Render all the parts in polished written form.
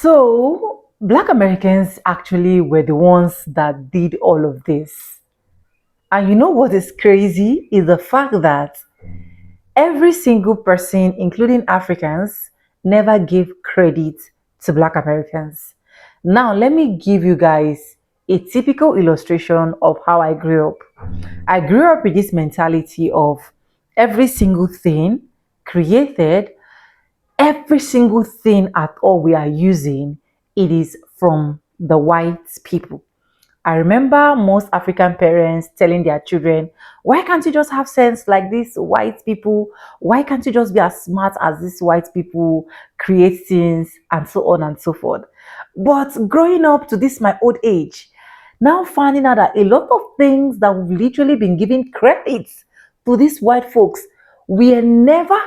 So, Black Americans actually were the ones that did all of this. And you know what is crazy is the fact that every single person, including Africans, never gave credit to Black Americans. Now, let me give you guys a typical illustration of how I grew up. I grew up with this mentality of every single thing created, every single thing at all we are using, it is from the white people. I remember most African parents telling their children, why can't you just have sense like these white people? Why can't you just be as smart as these white people, create things, and so on and so forth? But growing up to this my old age, now finding out that a lot of things that we've literally been giving credit to these white folks were never,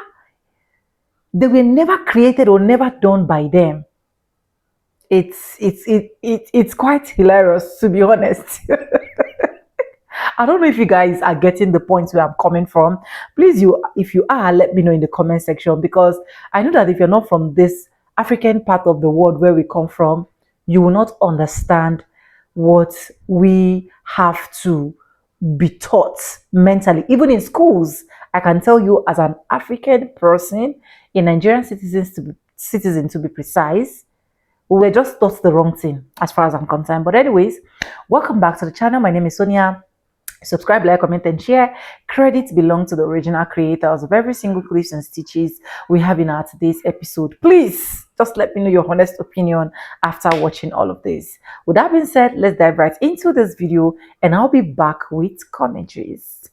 they were never created or never done by them. It's quite hilarious, to be honest. I don't know if you guys are getting the point where I'm coming from. Please, if you are, let me know in the comment section, because I know that if you're not from this African part of the world where we come from, you will not understand what we have to be taught mentally. Even in schools, I can tell you as an African person, a Nigerian citizen to be precise, we were just taught the wrong thing as far as I'm concerned. But anyways, welcome back to the channel. My name is Sonia. Subscribe, like, comment, and share. Credits belong to the original creators of every single clips and stitches we have in our today's episode. Please just let me know your honest opinion after watching all of this. With that being said, let's dive right into this video, and I'll be back with commentaries.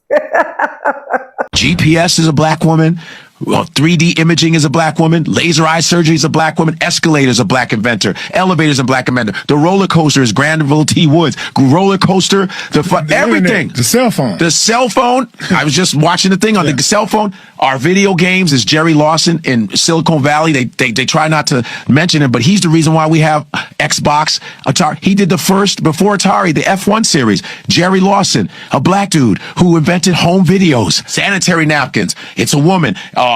GPS is a black woman. 3D imaging is a black woman. Laser eye surgery is a black woman. Escalators a black inventor. Elevators a black inventor. The roller coaster is Granville T. Woods. Roller coaster, everything. Internet, the cell phone. The cell phone. I was just watching the thing on the cell phone. Our video games is Jerry Lawson in Silicon Valley. They try not to mention him, but he's the reason why we have Xbox, Atari. He did the first, before Atari, the F1 series. Jerry Lawson, a black dude who invented home videos, sanitary napkins. It's a woman. Our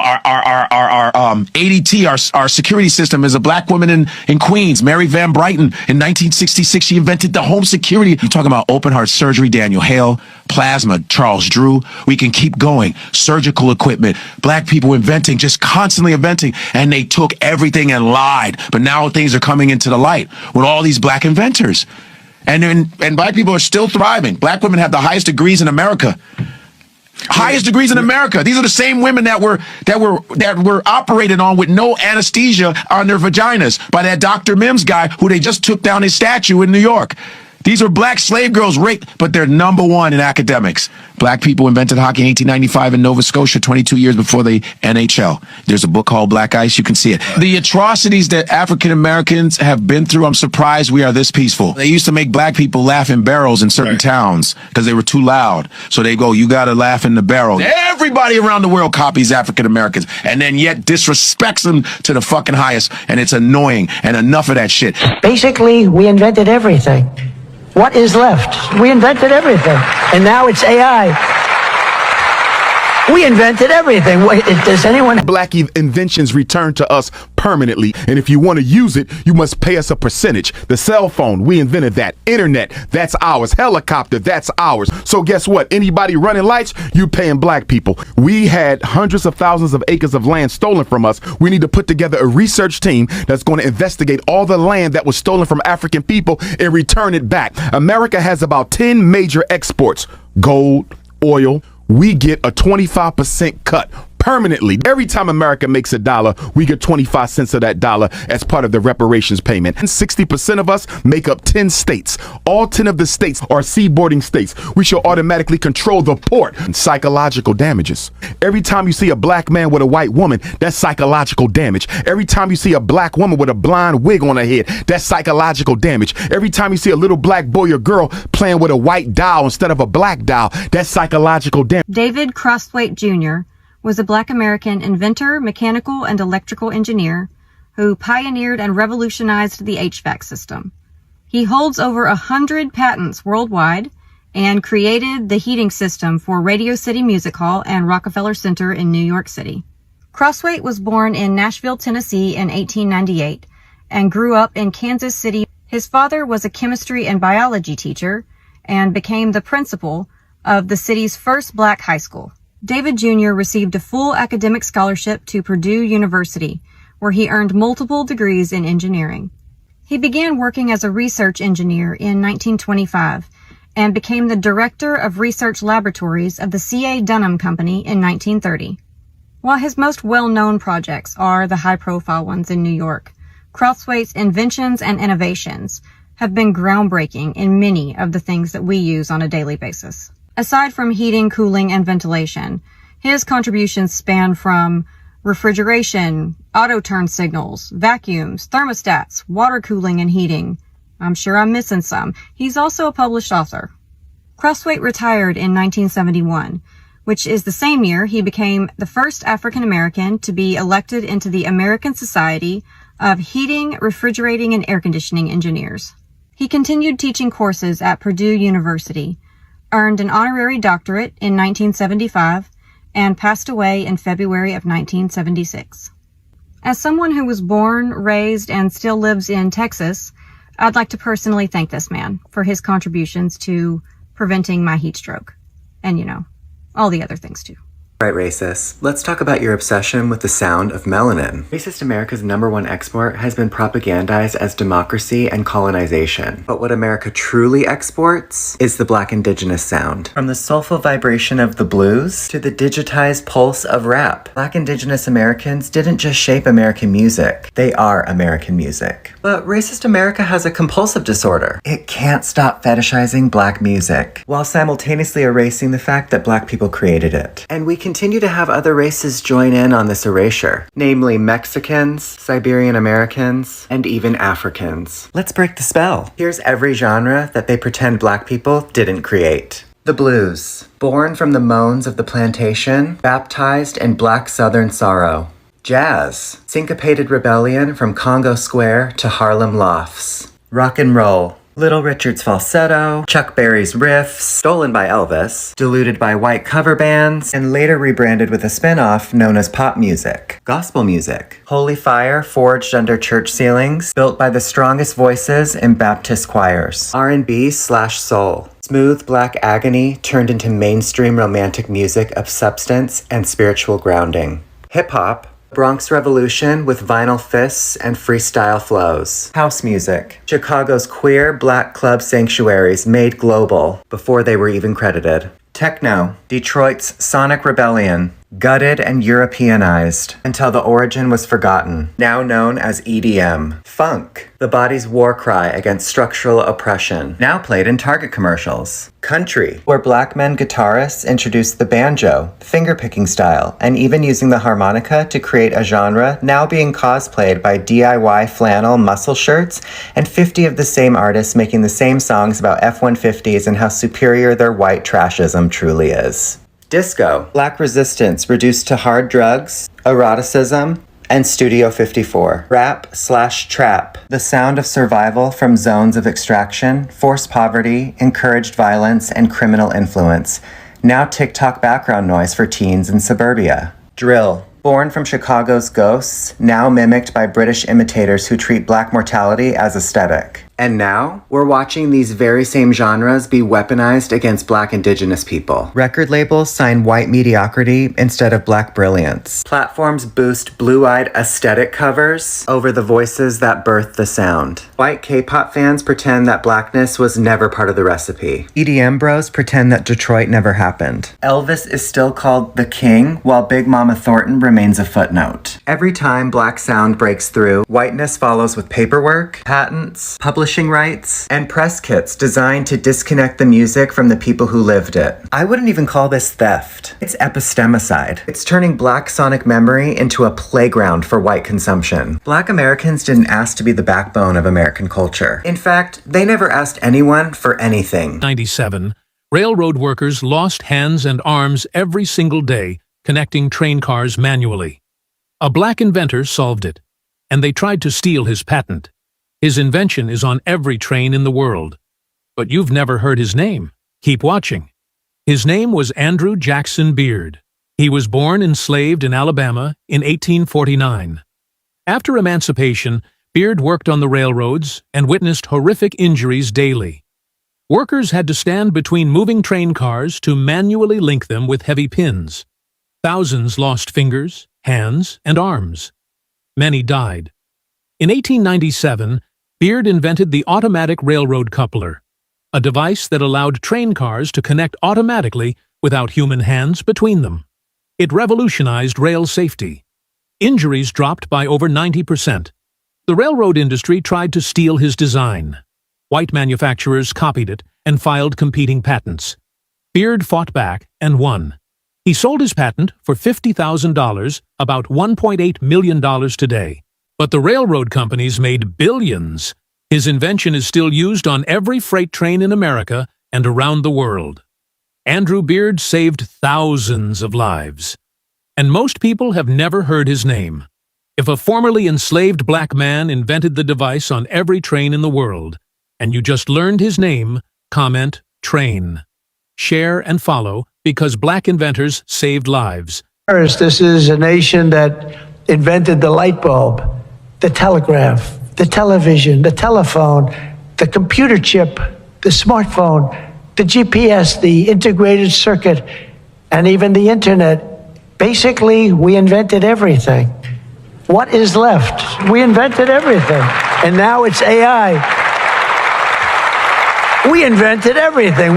ADT, our security system, is a black woman in Queens, Mary Van Brighton. In 1966, she invented the home security. You're talking about open heart surgery, Daniel Hale, plasma, Charles Drew. We can keep going. Surgical equipment, black people inventing, just constantly inventing, and they took everything and lied. But now things are coming into the light with all these black inventors. And black people are still thriving. Black women have the highest degrees in America. Highest degrees in America. These are the same women that were operated on with no anesthesia on their vaginas by that Dr. Mims guy who they just took down his statue in New York. These are black slave girls raped, but they're number one in academics. Black people invented hockey in 1895 in Nova Scotia, 22 years before the NHL. There's a book called Black Ice. You can see it. The atrocities that African Americans have been through, I'm surprised we are this peaceful. They used to make black people laugh in barrels in certain towns because they were too loud. So they go, you got to laugh in the barrel. Everybody around the world copies African Americans and then yet disrespects them to the fucking highest. And it's annoying. And enough of that shit. Basically, we invented everything. What is left? We invented everything. And now it's AI. We invented everything. Does anyone... Black inventions return to us permanently. And if you want to use it, you must pay us a percentage. The cell phone, we invented that. Internet, that's ours. Helicopter, that's ours. So guess what? Anybody running lights, you paying black people. We had hundreds of thousands of acres of land stolen from us. We need to put together a research team that's going to investigate all the land that was stolen from African people and return it back. America has about 10 major exports: gold, oil. We get a 25% cut permanently. Every time America makes a dollar, we get 25 cents of that dollar as part of the reparations payment. And 60% of us make up 10 states. All 10 of the states are seaboarding states. We should automatically control the port. And psychological damages. Every time you see a black man with a white woman, that's psychological damage. Every time you see a black woman with a blonde wig on her head, that's psychological damage. Every time you see a little black boy or girl playing with a white doll instead of a black doll, that's psychological damage. David Crossweight Jr. was a black American inventor, mechanical, and electrical engineer who pioneered and revolutionized the HVAC system. He holds over 100 patents worldwide and created the heating system for Radio City Music Hall and Rockefeller Center in New York City. Crossweight was born in Nashville, Tennessee in 1898 and grew up in Kansas City. His father was a chemistry and biology teacher and became the principal of the city's first black high school. David Jr. received a full academic scholarship to Purdue University, where he earned multiple degrees in engineering. He began working as a research engineer in 1925 and became the director of research laboratories of the C.A. Dunham Company in 1930. While his most well-known projects are the high-profile ones in New York, Crossweight's Inventions and Innovations have been groundbreaking in many of the things that we use on a daily basis. Aside from heating, cooling, and ventilation, his contributions span from refrigeration, auto turn signals, vacuums, thermostats, water cooling and heating. I'm sure I'm missing some. He's also a published author. Crossweight retired in 1971, which is the same year he became the first African American to be elected into the American Society of Heating, Refrigerating, and Air Conditioning Engineers. He continued teaching courses at Purdue University, earned an honorary doctorate in 1975, and passed away in February of 1976. As someone who was born, raised, and still lives in Texas, I'd like to personally thank this man for his contributions to preventing my heat stroke. And, all the other things too. Right, racist. Let's talk about your obsession with the sound of melanin. Racist America's #1 export has been propagandized as democracy and colonization. But what America truly exports is the Black indigenous sound. From the soulful vibration of the blues to the digitized pulse of rap, Black indigenous Americans didn't just shape American music. They are American music. But racist America has a compulsive disorder. It can't stop fetishizing Black music, while simultaneously erasing the fact that Black people created it. And we continue to have other races join in on this erasure, namely Mexicans, Siberian Americans, and even Africans. Let's break the spell. Here's every genre that they pretend Black people didn't create. The blues, born from the moans of the plantation, baptized in Black Southern sorrow. Jazz, syncopated rebellion from Congo Square to Harlem Lofts. Rock and roll, Little Richard's falsetto, Chuck Berry's riffs, stolen by Elvis, diluted by white cover bands, and later rebranded with a spin-off known as pop music. Gospel music, holy fire forged under church ceilings, built by the strongest voices in Baptist choirs. R&B/soul, smooth Black agony turned into mainstream romantic music of substance and spiritual grounding. Hip-hop, Bronx Revolution with vinyl fists and freestyle flows. House music, Chicago's queer Black club sanctuaries made global before they were even credited. Techno, Detroit's sonic rebellion, gutted and Europeanized until the origin was forgotten, now known as EDM. Funk, the body's war cry against structural oppression, now played in Target commercials. Country, where Black men guitarists introduced the banjo, finger-picking style, and even using the harmonica to create a genre now being cosplayed by DIY flannel muscle shirts, and 50 of the same artists making the same songs about F-150s and how superior their white trashism truly is. Disco, Black resistance reduced to hard drugs, eroticism, and Studio 54. Rap/trap, the sound of survival from zones of extraction, forced poverty, encouraged violence, and criminal influence. Now TikTok background noise for teens in suburbia. Drill, born from Chicago's ghosts, now mimicked by British imitators who treat Black mortality as aesthetic. And now, we're watching these very same genres be weaponized against Black indigenous people. Record labels sign white mediocrity instead of Black brilliance. Platforms boost blue-eyed aesthetic covers over the voices that birthed the sound. White K-pop fans pretend that Blackness was never part of the recipe. EDM bros pretend that Detroit never happened. Elvis is still called the king, while Big Mama Thornton remains a footnote. Every time Black sound breaks through, whiteness follows with paperwork, patents, publishing rights, and press kits designed to disconnect the music from the people who lived it. I wouldn't even call this theft. It's epistemicide. It's turning Black sonic memory into a playground for white consumption. Black Americans didn't ask to be the backbone of American culture. In fact, they never asked anyone for anything. 97, railroad workers lost hands and arms every single day connecting train cars manually. A Black inventor solved it, and they tried to steal his patent. His invention is on every train in the world. But you've never heard his name. Keep watching. His name was Andrew Jackson Beard. He was born enslaved in Alabama in 1849. After emancipation, Beard worked on the railroads and witnessed horrific injuries daily. Workers had to stand between moving train cars to manually link them with heavy pins. Thousands lost fingers, hands, and arms. Many died. In 1897, Beard invented the automatic railroad coupler, a device that allowed train cars to connect automatically without human hands between them. It revolutionized rail safety. Injuries dropped by over 90%. The railroad industry tried to steal his design. White manufacturers copied it and filed competing patents. Beard fought back and won. He sold his patent for $50,000, about $1.8 million today. But the railroad companies made billions. His invention is still used on every freight train in America and around the world. Andrew Beard saved thousands of lives. And most people have never heard his name. If a formerly enslaved black man invented the device on every train in the world, and you just learned his name, comment train. Share and follow because black inventors saved lives. This is a nation that invented the light bulb, the telegraph, the television, the telephone, the computer chip, the smartphone, the GPS, the integrated circuit, and even the internet. Basically, we invented everything. What is left? We invented everything. And now it's AI. We invented everything.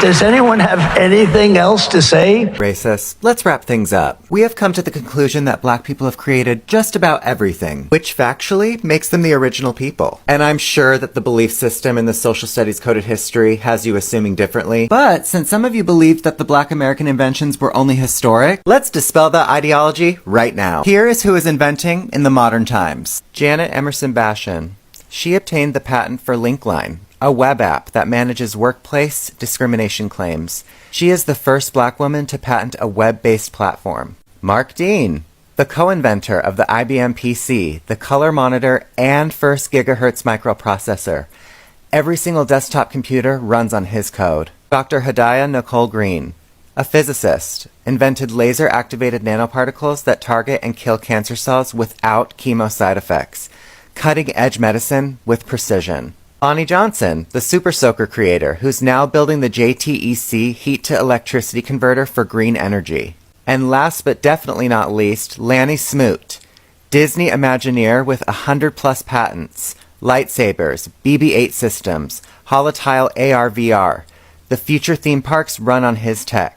Does anyone have anything else to say? Racists, let's wrap things up. We have come to the conclusion that black people have created just about everything, which factually makes them the original people. And I'm sure that the belief system in the social studies coded history has you assuming differently. But since some of you believed that the black American inventions were only historic, let's dispel that ideology right now. Here is who is inventing in the modern times. Janet Emerson Bashan. She obtained the patent for Linkline, a web app that manages workplace discrimination claims. She is the first black woman to patent a web-based platform. Mark Dean, the co-inventor of the IBM PC, the color monitor, and first gigahertz microprocessor. Every single desktop computer runs on his code. Dr. Hadiah Nicole Green, a physicist, invented laser-activated nanoparticles that target and kill cancer cells without chemo side effects. Cutting-edge medicine with precision. Bonnie Johnson, the Super Soaker creator, who's now building the JTEC heat-to-electricity converter for green energy. And last but definitely not least, Lanny Smoot, Disney Imagineer with 100+ patents, lightsabers, BB-8 systems, Holotile AR/VR. The future theme parks run on his tech.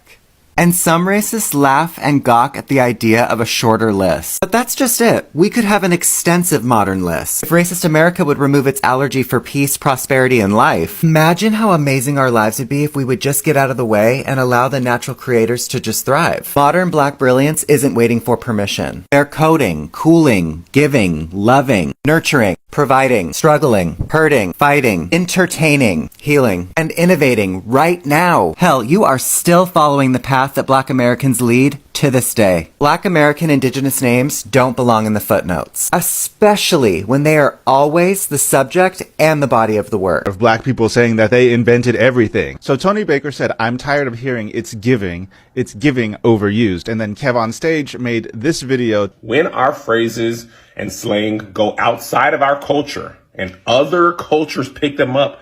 And some racists laugh and gawk at the idea of a shorter list. But that's just it. We could have an extensive modern list. If racist America would remove its allergy for peace, prosperity, and life, imagine how amazing our lives would be if we would just get out of the way and allow the natural creators to just thrive. Modern black brilliance isn't waiting for permission. They're coding, cooling, giving, loving, nurturing, providing, struggling, hurting, fighting, entertaining, healing, and innovating right now. Hell, you are still following the path that black Americans lead to this day. Black American indigenous names don't belong in the footnotes, especially when they are always the subject and the body of the work. Of black people saying that they invented everything. So Tony Baker said, I'm tired of hearing it's giving overused. And then Kev on Stage made this video. When our phrases and slang go outside of our culture and other cultures pick them up,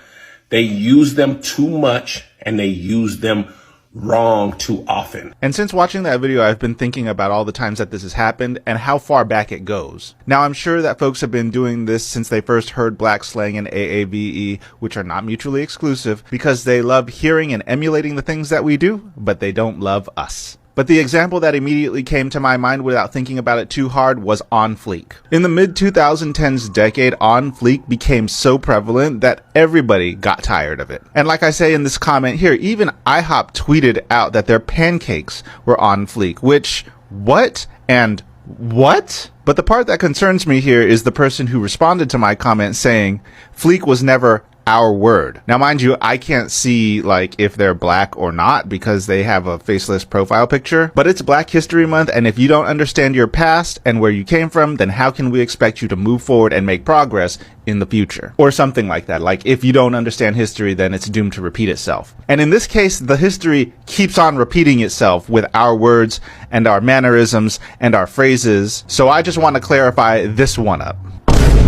they use them too much and they use them wrong too often. And since watching that video, I've been thinking about all the times that this has happened and how far back it goes. Now, I'm sure that folks have been doing this since they first heard black slang and AAVE, which are not mutually exclusive, because they love hearing and emulating the things that we do, but they don't love us. But the example that immediately came to my mind without thinking about it too hard was On Fleek. In the mid-2010s decade, On Fleek became so prevalent that everybody got tired of it. And like I say in this comment here, even IHOP tweeted out that their pancakes were on fleek, which, what? And what? But the part that concerns me here is the person who responded to my comment saying, fleek was never our word. Now, mind you, I can't see like if they're black or not because they have a faceless profile picture, but it's Black History Month, and if you don't understand your past and where you came from, then how can we expect you to move forward and make progress in the future? Or something like that. Like, if you don't understand history, then it's doomed to repeat itself. And in this case, the history keeps on repeating itself with our words and our mannerisms and our phrases. So I just want to clarify this one up.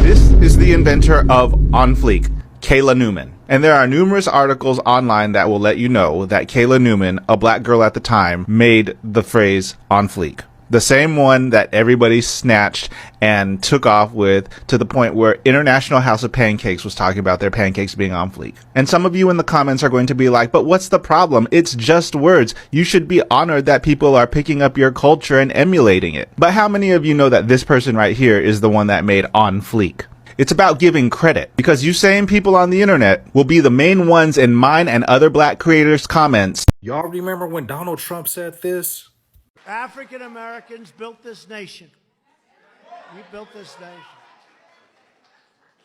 This is the inventor of On Fleek, Kayla Newman. And there are numerous articles online that will let you know that Kayla Newman, a black girl at the time, made the phrase on fleek. The same one that everybody snatched and took off with, to the point where International House of Pancakes was talking about their pancakes being on fleek. And some of you in the comments are going to be like, but what's the problem? It's just words. You should be honored that people are picking up your culture and emulating it. But how many of you know that this person right here is the one that made on fleek? It's about giving credit, because you same people on the internet will be the main ones in mine and other black creators' comments. Y'all remember when Donald Trump said this? African Americans built this nation. We built this nation.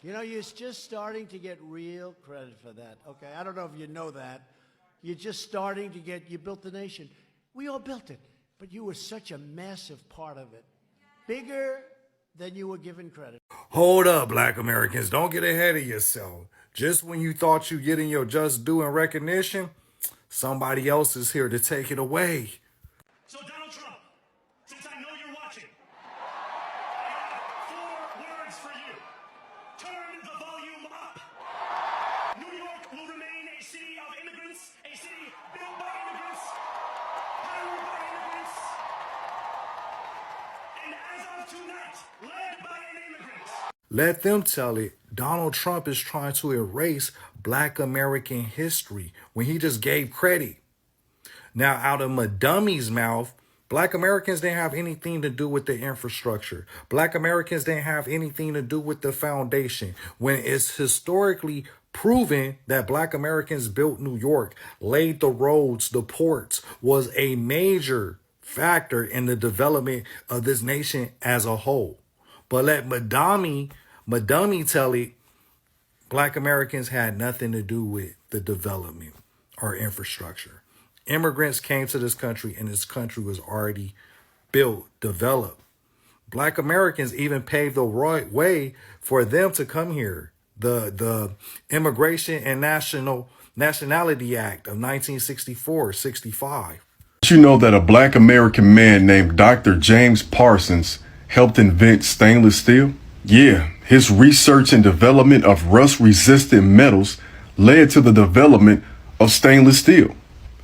You know, you're just starting to get real credit for that. Okay, I don't know if you know that. You're just starting to get, you built the nation. We all built it, but you were such a massive part of it. Bigger than you were given credit. Hold up, black Americans. Don't get ahead of yourself. Just when you thought you getting your just due and recognition, somebody else is here to take it away. So Donald Trump, since I know you're watching, I have 4 words for you. Turn the volume up. New York will remain a city of immigrants, a city built by immigrants, powered by immigrants, and as of tonight, led by an immigrant. Let them tell it. Donald Trump is trying to erase black American history when he just gave credit. Now, out of Madummy's mouth, black Americans didn't have anything to do with the infrastructure. Black Americans didn't have anything to do with the foundation. When it's historically proven that black Americans built New York, laid the roads, the ports, was a major factor in the development of this nation as a whole. But let Madummy tell it, black Americans had nothing to do with the development or infrastructure. Immigrants came to this country and this country was already built, developed. Black Americans even paved the right way for them to come here. The Immigration and Nationality Act of 1964-65. Did you know that a black American man named Dr. James Parsons helped invent stainless steel? Yeah, his research and development of rust-resistant metals led to the development of stainless steel.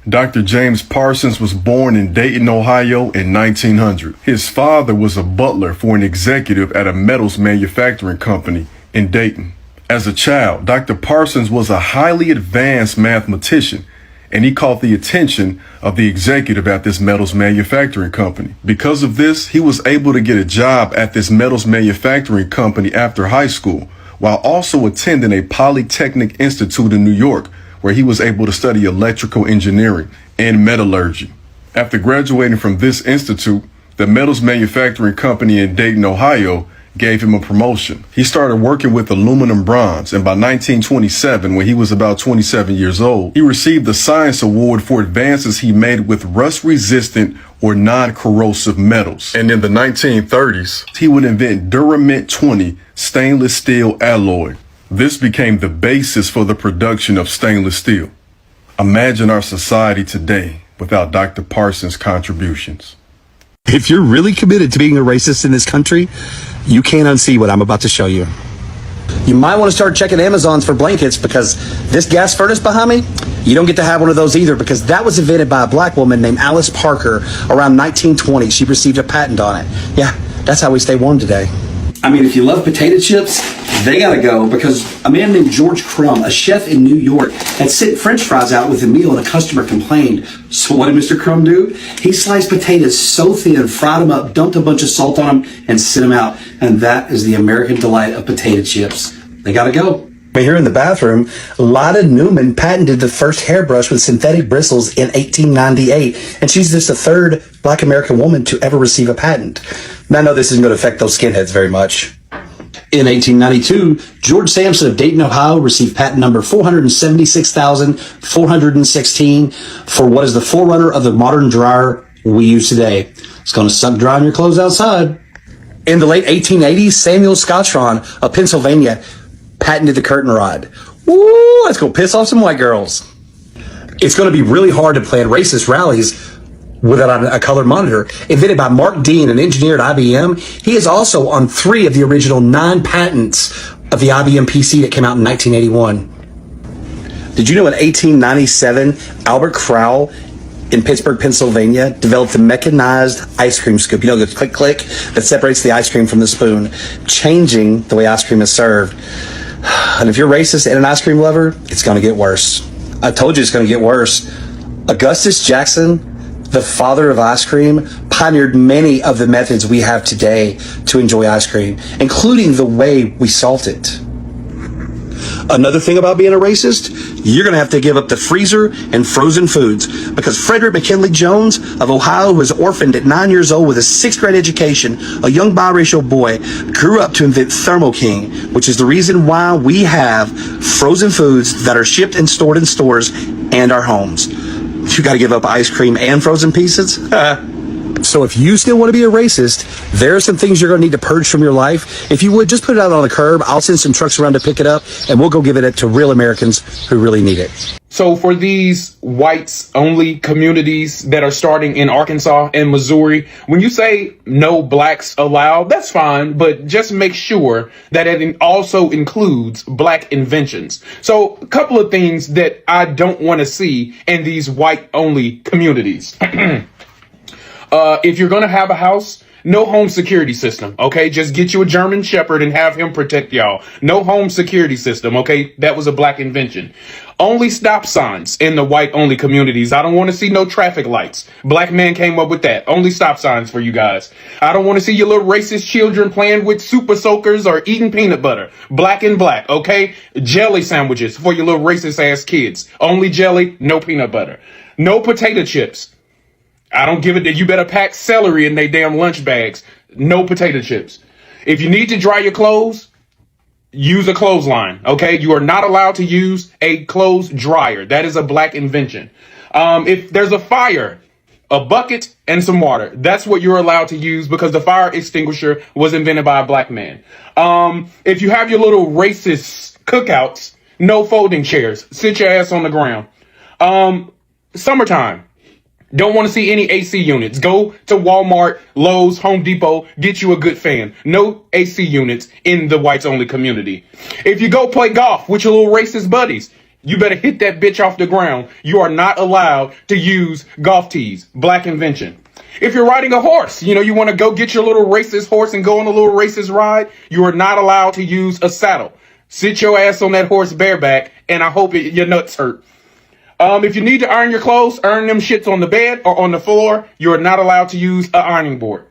Dr. James Parsons was born in Dayton, Ohio in 1900. His father was a butler for an executive at a metals manufacturing company in Dayton. As a child, Dr. Parsons was a highly advanced mathematician, and he caught the attention of the executive at this metals manufacturing company. Because of this, he was able to get a job at this metals manufacturing company after high school, while also attending a Polytechnic Institute in New York, where he was able to study electrical engineering and metallurgy. After graduating from this institute, the metals manufacturing company in Dayton, Ohio, gave him a promotion. He started working with aluminum bronze, and by 1927, when he was about 27 years old, he received the Science Award for advances he made with rust-resistant or non-corrosive metals. And in the 1930s, he would invent Durament 20 stainless steel alloy. This became the basis for the production of stainless steel. Imagine our society today without Dr. Parsons' contributions. If you're really committed to being a racist in this country, you can't unsee what I'm about to show you. You might want to start checking Amazons for blankets, because this gas furnace behind me, you don't get to have one of those either, because that was invented by a black woman named Alice Parker around 1920. She received a patent on it. Yeah, that's how we stay warm today. I mean, if you love potato chips, they gotta go, because a man named George Crumb, a chef in New York, had sent French fries out with a meal and a customer complained. So what did Mr. Crumb do? He sliced potatoes so thin, fried them up, dumped a bunch of salt on them, and sent them out. And that is the American delight of potato chips. They gotta go. But here in the bathroom, Lotta Newman patented the first hairbrush with synthetic bristles in 1898, and she's just the third black American woman to ever receive a patent. Now, I know this isn't going to affect those skinheads very much. In 1892, George Sampson of Dayton, Ohio received patent number 476,416 for what is the forerunner of the modern dryer we use today. It's going to suck drying your clothes outside. In the late 1880s, Samuel Scotron of Pennsylvania patented the curtain rod. Woo, that's going to piss off some white girls. It's going to be really hard to plan racist rallies without a colored monitor, invented by Mark Dean, an engineer at IBM. He is also on 3 of the original 9 patents of the IBM PC that came out in 1981. Did you know in 1897, Albert Crowell in Pittsburgh, Pennsylvania, developed a mechanized ice cream scoop, the click that separates the ice cream from the spoon, changing the way ice cream is served. And if you're racist and an ice cream lover, it's going to get worse. I told you it's going to get worse. Augustus Jackson, the father of ice cream, pioneered many of the methods we have today to enjoy ice cream, including the way we salt it. Another thing about being a racist, you're going to have to give up the freezer and frozen foods, because Frederick McKinley Jones of Ohio, who was orphaned at 9 years old with a 6th grade education, a young biracial boy, grew up to invent Thermo King, which is the reason why we have frozen foods that are shipped and stored in stores and our homes. You got to give up ice cream and frozen pizzas? So if you still want to be a racist, there are some things you're going to need to purge from your life. If you would, just put it out on the curb. I'll send some trucks around to pick it up, and we'll go give it to real Americans who really need it. So for these whites-only communities that are starting in Arkansas and Missouri, when you say no blacks allowed, that's fine, but just make sure that it also includes black inventions. So a couple of things that I don't want to see in these white-only communities. If you're going to have a house, no home security system, okay? Just get you a German Shepherd and have him protect y'all. No home security system, okay? That was a black invention. Only stop signs in the white-only communities. I don't want to see no traffic lights. Black man came up with that. Only stop signs for you guys. I don't want to see your little racist children playing with super soakers or eating peanut butter. Black and black, okay? Jelly sandwiches for your little racist-ass kids. Only jelly, no peanut butter. No potato chips. I don't give it that. You better pack celery in they damn lunch bags. No potato chips. If you need to dry your clothes, use a clothesline. Okay. You are not allowed to use a clothes dryer. That is a black invention. If there's a fire, a bucket and some water, that's what you're allowed to use, because the fire extinguisher was invented by a black man. If you have your little racist cookouts, no folding chairs. Sit your ass on the ground. Summertime. Don't want to see any AC units. Go to Walmart, Lowe's, Home Depot, get you a good fan. No AC units in the whites only community. If you go play golf with your little racist buddies, you better hit that bitch off the ground. You are not allowed to use golf tees. Black invention. If you're riding a horse, you want to go get your little racist horse and go on a little racist ride, you are not allowed to use a saddle. Sit your ass on that horse bareback, and I hope your nuts hurt. If you need to iron your clothes, iron them shits on the bed or on the floor. You are not allowed to use an ironing board.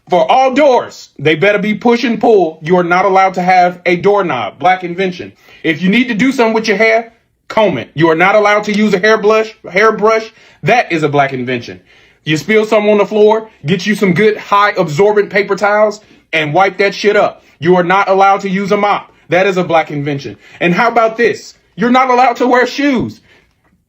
For all doors, they better be push and pull. You are not allowed to have a doorknob. Black invention. If you need to do something with your hair, comb it. You are not allowed to use a hairbrush. That is a black invention. You spill something on the floor, get you some good high absorbent paper towels and wipe that shit up. You are not allowed to use a mop. That is a black invention. And how about this? You're not allowed to wear shoes.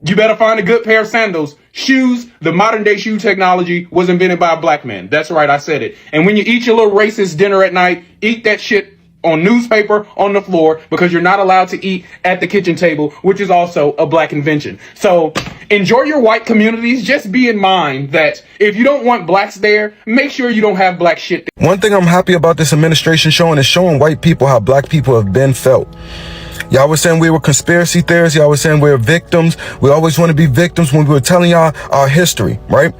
You better find a good pair of sandals. Shoes, the modern day shoe technology was invented by a black man. That's right, I said it. And when you eat your little racist dinner at night, eat that shit on newspaper on the floor, because you're not allowed to eat at the kitchen table, which is also a black invention. So enjoy your white communities. Just be in mind that if you don't want blacks there, make sure you don't have black shit there. One thing I'm happy about this administration showing is showing white people how black people have been felt. Y'all was saying we were conspiracy theorists. Y'all was saying we were victims. We always want to be victims when we were telling y'all our history, right?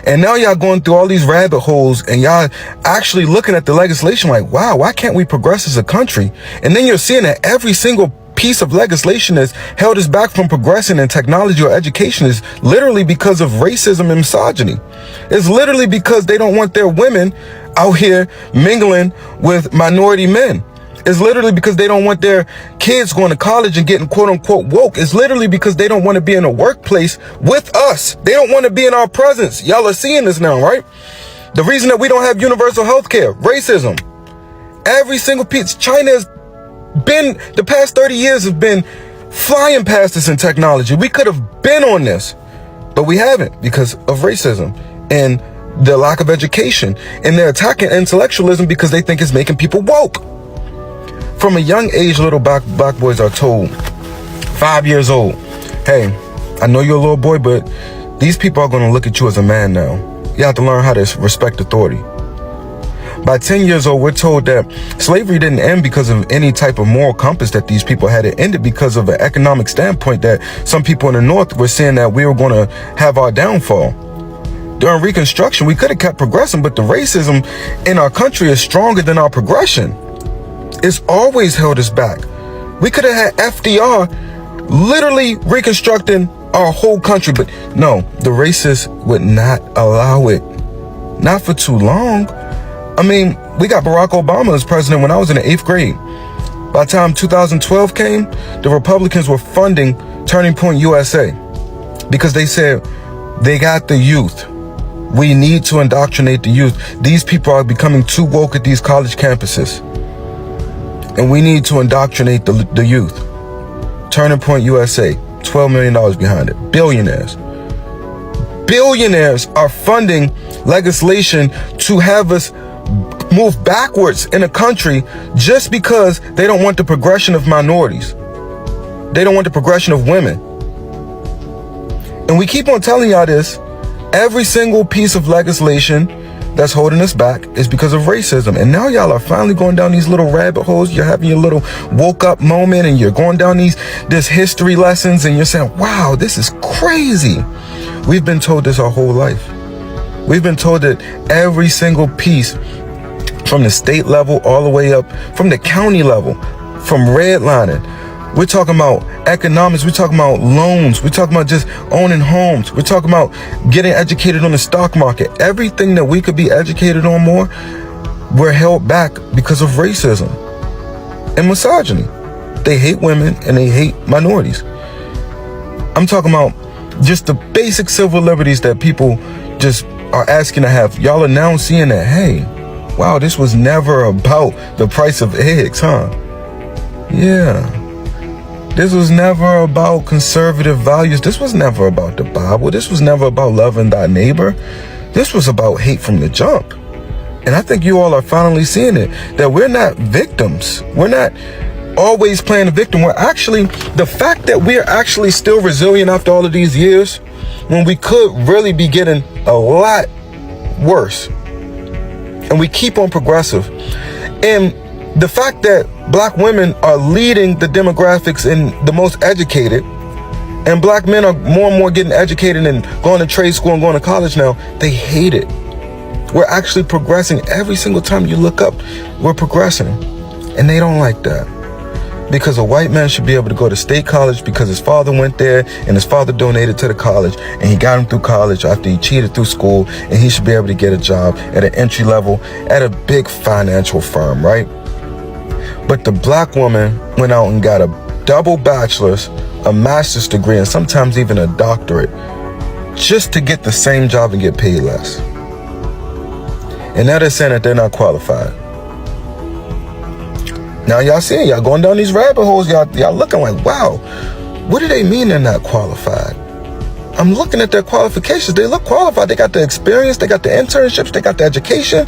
And now y'all going through all these rabbit holes and y'all actually looking at the legislation like, wow, why can't we progress as a country? And then you're seeing that every single piece of legislation that's held us back from progressing in technology or education is literally because of racism and misogyny. It's literally because they don't want their women out here mingling with minority men. It's literally because they don't want their kids going to college and getting quote unquote woke. It's literally because they don't want to be in a workplace with us. They don't want to be in our presence. Y'all are seeing this now, right? The reason that we don't have universal health care, racism. Every single piece. China has been, the past 30 years have been flying past us in technology. We could have been on this, but we haven't because of racism and the lack of education. And they're attacking intellectualism because they think it's making people woke. From a young age, little black boys are told, 5 years old, hey, I know you're a little boy, but These people are going to look at you as a man now. You have to learn how to respect authority. By 10 years old, we're told that slavery didn't end because of any type of moral compass that these people had. It ended because of an economic standpoint that some people in the North were saying that we were going to have our downfall. During Reconstruction, we could have kept progressing, but the racism in our country is stronger than our progression. It's always held us back. We could have had FDR literally reconstructing our whole country, but no, the racists would not allow it. Not for too long. I mean, we got Barack Obama as president when I was in the 8th grade. By the time 2012 came, the Republicans were funding Turning Point USA because they said they got the youth. We need to indoctrinate the youth. These people are becoming too woke at these college campuses. And we need to indoctrinate the youth. Turning Point USA, $12 million behind it. Billionaires. Billionaires are funding legislation to have us move backwards in a country just because they don't want the progression of minorities. They don't want the progression of women. And we keep on telling y'all this. Every single piece of legislation that's holding us back is because of racism. And now y'all are finally going down these little rabbit holes. You're having your little woke up moment and you're going down this history lessons and you're saying, wow, this is crazy. We've been told this our whole life. We've been told that every single piece from the state level all the way up, from the county level, from redlining. We're talking about economics. We're talking about loans. We're talking about just owning homes. We're talking about getting educated on the stock market. Everything that we could be educated on more, we're held back because of racism and misogyny. They hate women and they hate minorities. I'm talking about just the basic civil liberties that people just are asking to have. Y'all are now seeing that, hey, wow, this was never about the price of eggs, huh? Yeah. This was never about conservative values. This was never about the Bible. This was never about loving thy neighbor. This was about hate from the jump. And I think you all are finally seeing it, that we're not victims. We're not always playing the victim. We're actually, the fact that we're actually still resilient after all of these years, when we could really be getting a lot worse. And we keep on progressive. And the fact that black women are leading the demographics in the most educated, and black men are more and more getting educated and going to trade school and going to college now, they hate it. We're actually progressing. Every single time you look up, we're progressing. And they don't like that. Because a white man should be able to go to state college because his father went there and his father donated to the college and he got him through college after he cheated through school, and he should be able to get a job at an entry level at a big financial firm, right? But the black woman went out and got a double bachelor's, a master's degree, and sometimes even a doctorate just to get the same job and get paid less. And now they're saying that they're not qualified. Now y'all seeing, y'all going down these rabbit holes, y'all looking like, wow, what do they mean they're not qualified? I'm looking at their qualifications. They look qualified. They got the experience, they got the internships, they got the education.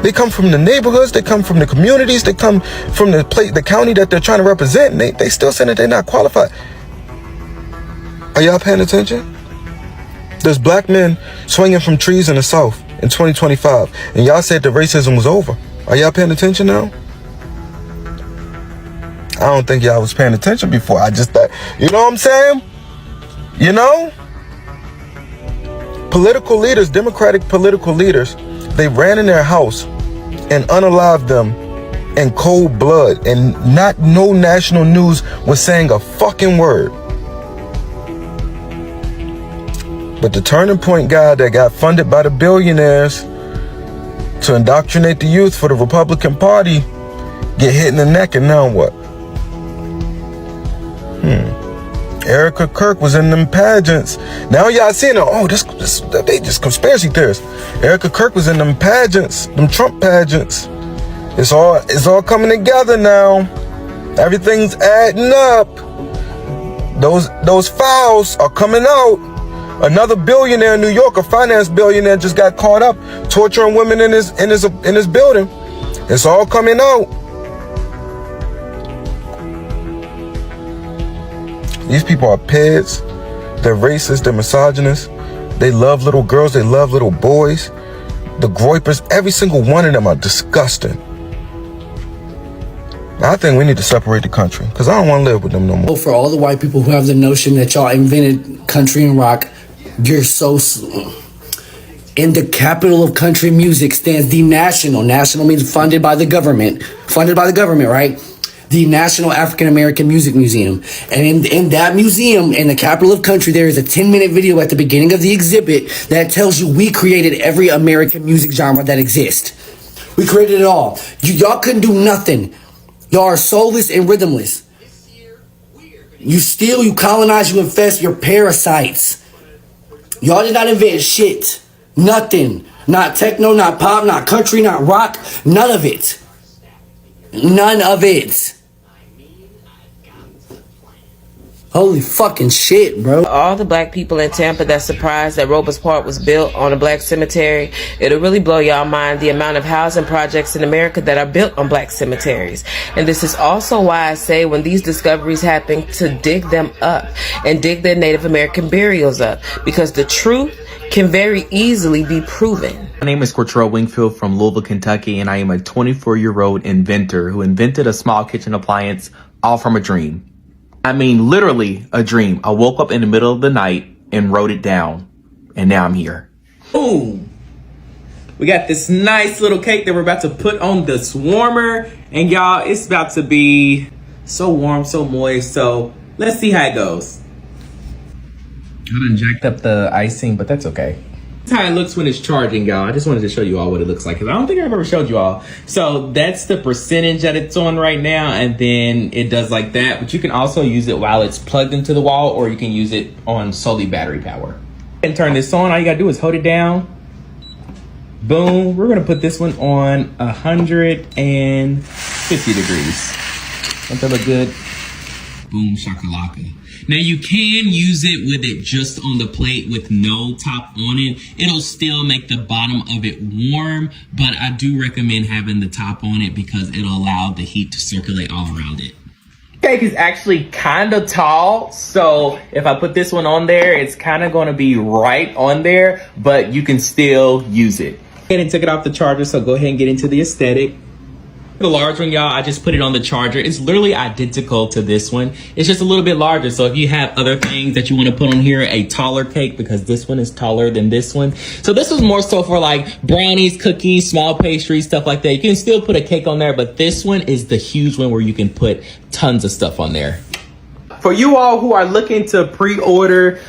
They come from the neighborhoods, they come from the communities, they come from the county that they're trying to represent, and they still saying that they're not qualified. Are y'all paying attention? There's black men swinging from trees in the South in 2025, and y'all said that racism was over. Are y'all paying attention now? I don't think y'all was paying attention before. I just thought, you know what I'm saying? You know? Political leaders, Democratic political leaders, they ran in their house and unalived them in cold blood, and no national news was saying a fucking word. But the Turning Point guy that got funded by the billionaires to indoctrinate the youth for the Republican Party get hit in the neck, and now what? Erica Kirk was in them pageants. Now y'all seeing it. Oh, they just conspiracy theorists. Erica Kirk was in them pageants, them Trump pageants. It's all coming together now. Everything's adding up. Those files are coming out. Another billionaire in New York, a finance billionaire, just got caught up torturing women in his building. It's all coming out. These people are pigs. They're racist, they're misogynist. They love little girls, they love little boys. The groypers, every single one of them are disgusting. I think we need to separate the country because I don't want to live with them no more. For all the white people who have the notion that y'all invented country and rock, you're so in the capital of country music stands the National. National means funded by the government. Funded by the government, right? The National African American Music Museum. And in that museum, in the capital of country, there is a 10-minute video at the beginning of the exhibit that tells you we created every American music genre that exists. We created it all. Y'all couldn't do nothing. Y'all are soulless and rhythmless. You steal, you colonize, you infest, you're parasites. Y'all did not invent shit. Nothing. Not techno, not pop, not country, not rock. None of it. None of it. Holy fucking shit, bro. All the black people in Tampa that's surprised that Robles Park was built on a black cemetery, it'll really blow y'all mind the amount of housing projects in America that are built on black cemeteries. And this is also why I say when these discoveries happen to dig them up and dig their Native American burials up, because the truth can very easily be proven. My name is Cortrell Wingfield from Louisville, Kentucky, and I am a 24-year-old inventor who invented a small kitchen appliance all from a dream. I mean, literally a dream. I woke up in the middle of the night and wrote it down, and now I'm here. Boom. We got this nice little cake that we're about to put on this warmer, and y'all, it's about to be so warm, so moist, so let's see how it goes. I done jacked up the icing, but that's okay. That's how it looks when it's charging, y'all. I just wanted to show you all what it looks like, because I don't think I've ever showed you all. So that's the percentage that it's on right now, and then it does like that. But you can also use it while it's plugged into the wall, or you can use it on solely battery power. And turn this on, all you gotta do is hold it down. Boom, we're gonna put this one on 150 degrees. Don't that look good? Boom shakalaka. Now you can use it with it just on the plate with no top on it. It'll still make the bottom of it warm, but I do recommend having the top on it because it'll allow the heat to circulate all around it. Cake is actually kind of tall, so if I put this one on there, it's kind of going to be right on there, but you can still use it. And took it off the charger, so go ahead and get into the aesthetic. The large one, y'all, I just put it on the charger. It's literally identical to this one. It's just a little bit larger. So if you have other things that you want to put on here, a taller cake, because this one is taller than this one. So this was more so for like brownies, cookies, small pastries, stuff like that. You can still put a cake on there, but this one is the huge one where you can put tons of stuff on there. For you all who are looking to pre-order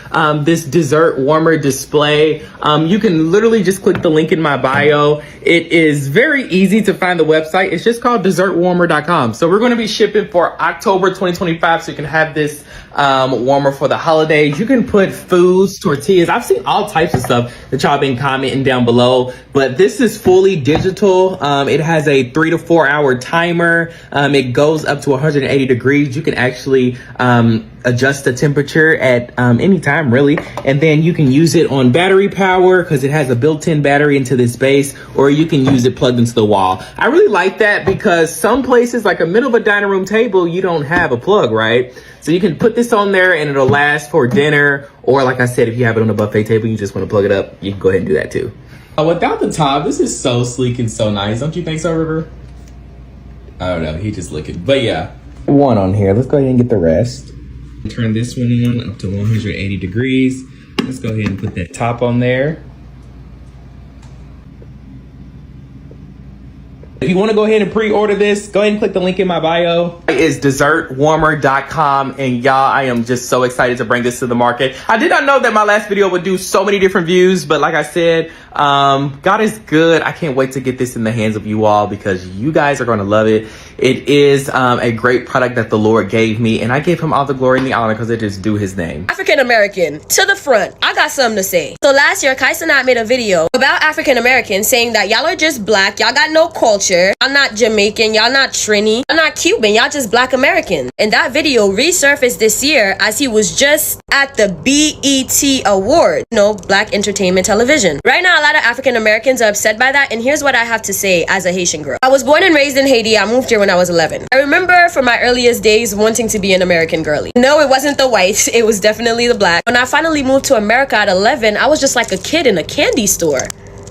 this dessert warmer display, you can literally just click the link in my bio. It is very easy to find the website. It's just called dessertwarmer.com. So we're going to be shipping for October 2025, so you can have this warmer for the holidays. You can put foods, tortillas. I've seen all types of stuff that y'all been commenting down below, but this is fully digital. It has a 3 to 4 hour timer. It goes up to 180 degrees. You can actually adjust the temperature at any time, really, and then you can use it on battery power because it has a built-in battery into this base, or you can use it plugged into the wall. I really like that because some places, like a middle of a dining room table, you don't have a plug, right? So you can put this on there and it'll last for dinner, or like I said, if you have it on a buffet table, you just want to plug it up, you can go ahead and do that too. Without the top, this is so sleek and so nice. Don't you think so, River? I don't know, he just looking, but yeah. One on here, let's go ahead and get the rest. Turn this one on up to 180 degrees. Let's go ahead and put that top on there. If you want to go ahead and pre-order this, go ahead and click the link in my bio. It is dessertwarmer.com, and y'all, I am just so excited to bring this to the market. I did not know that my last video would do so many different views, but like I said, God is good. I can't wait to get this in the hands of you all because you guys are going to love it. It is a great product that the Lord gave me, and I gave him all the glory and the honor because it is due his name. African American, to the front, I got something to say. So last year, Kaisa and I made a video about African Americans saying that y'all are just black, y'all got no culture, y'all not Jamaican, y'all not Trini, y'all not Cuban, y'all just black Americans. And that video resurfaced this year as he was just at the BET Award, Black Entertainment Television. Right now, a lot of African Americans are upset by that, and here's what I have to say as a Haitian girl. I was born and raised in Haiti. I moved here when I was 11. I remember from my earliest days wanting to be an American girly. No, it wasn't the white, it was definitely the black. When I finally moved to America at 11, I was just like a kid in a candy store.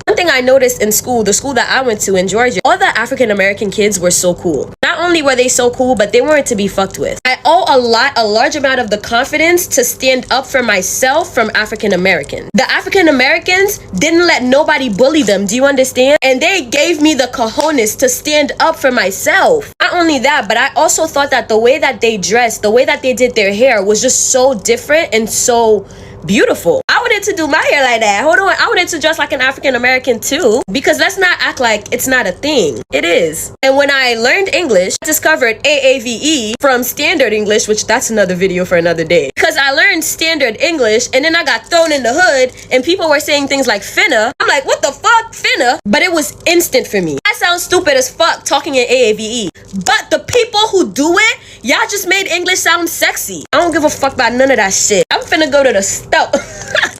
One thing I noticed in school, the school that I went to in Georgia, all the African American kids were so cool. Not only were they so cool, but they weren't to be fucked with. I owe a large amount of the confidence to stand up for myself from African Americans. The African Americans didn't let nobody bully them, do you understand? And they gave me the cojones to stand up for myself. Not only that, but I also thought that the way that they dressed, the way that they did their hair was just so different and so beautiful. I wanted to do my hair like that. Hold on, I wanted to dress like an African American too, because let's not act like it's not a thing. It is. And when I learned English, I discovered AAVE from Standard English, which that's another video for another day. Because I learned Standard English and then I got thrown in the hood and people were saying things like finna. I'm like, what the fuck, finna? But it was instant for me. I sound stupid as fuck talking in AAVE, but the people who do it, y'all just made English sound sexy. I don't give a fuck about none of that shit. I'm finna go to the stove.